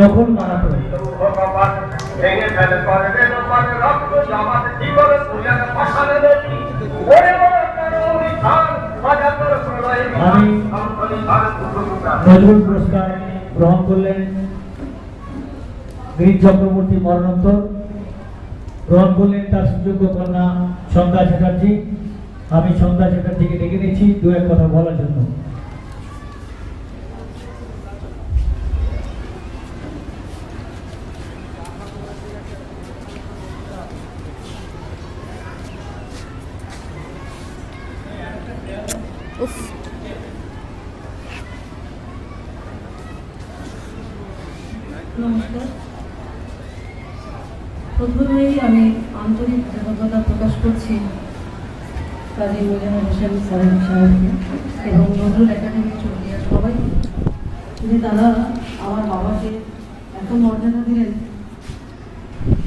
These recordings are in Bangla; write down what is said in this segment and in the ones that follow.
যখন মারাতো আমি নজরুল পুরস্কার গ্রহণ করলেন গিরিশ চক্রবর্তী মরণোত্তর গ্রহণ করলেন তার সুযোগ্য কন্যা সন্ধ্যা চ্যাটার্জি। আমি সন্ধ্যা চ্যাটার্জিকে ডেকে নিয়েছি দু এক কথা বলার জন্য। নমস্কার। প্রথমেই আমি আন্তরিক কৃতজ্ঞতা প্রকাশ করছি কাজী মোজাহার হোসেন সাহেবকে এবং নজরুল একাডেমি চলিয়া সবাই, যে তারা আমার বাবাকে এত মর্যাদা দিলেন।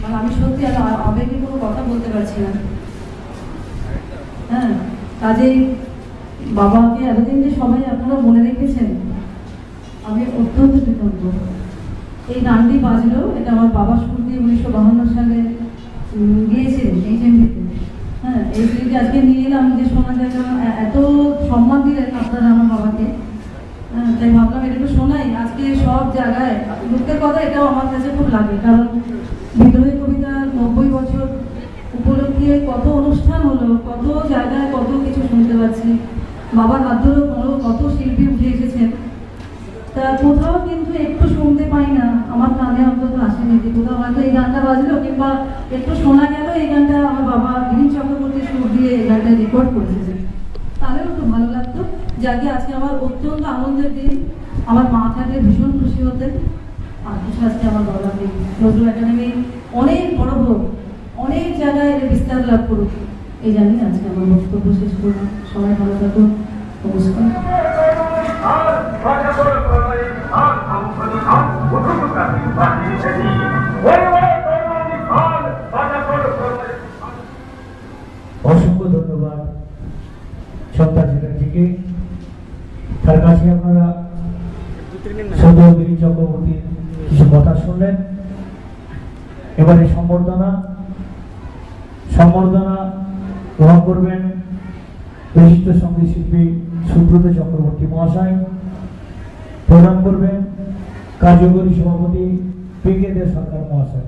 মানে আমি সত্যি আর আবেগে কোনো কথা বলতে পারছি না। হ্যাঁ, কাজেই বাবাকে এতদিন যে সবাই আপনারা মনে রেখেছেন, আমি অত্যন্ত কৃতজ্ঞ। এই গানটি বাজলো, এটা আমার বাবা স্মৃতি 1952 সালে গিয়েছিলেন HMV-তে। হ্যাঁ, এই দিকে আজকে নিয়ে এলাম যে শোনা যায়, এত সম্মান দিলেন আপনারা আমার বাবাকে। হ্যাঁ, তাই ভাবলাম এটা একটু শোনাই। আজকে সব জায়গায় লোকের কথা এটাও আমার কাছে খুব লাগে, কারণ বিদ্রোহী কবিতা 90 বছর উপলক্ষে কত অনুষ্ঠান হলো, কত জায়গায় কত কিছু শুনতে পাচ্ছি। বাবার হাত ধরেও কত শিল্পী উঠে এসেছেন, তা কোথাও কিন্তু একটু শুনতে পাই না, আমার কানে অন্তত আসেনি যে কোথাও হয়তো এই গানটা বাজলো কিংবা একটু শোনা গেল এই গানটা আমার বাবা গিরিশ চক্রবর্তী সুর দিয়ে এই গানটা রেকর্ড করেছে, তাহলেও একটু ভালো লাগতো। যাকে আজকে আমার অত্যন্ত আনন্দের দিন, আমার মা থাকলে ভীষণ খুশি হতেন। আর কিছু আজকে আমার বাবা নেই। নজরুল একাডেমি অনেক বড় হোক, অনেক জায়গায় এর বিস্তার লাভ করুক, এই জানি আজকে আমার বক্তব্য শেষ করলাম। সবাই ভালো থাকুন, নমস্কার। অসংখ্য ধন্যবাদ সন্ধ্যা চ্যাটার্জিকে। তার কাছে আপনারা সদর গিরিশ চক্রবর্তীর কিছু কথা শুনলেন। এবারে সম্বর্ধনা গ্রহণ করবেন বিশিষ্ট সঙ্গীত শিল্পী সুব্রত চক্রবর্তী মহাশয়। প্রদান করবেন কার্যকরী সভাপতি PK দে সরকার মহাশয়।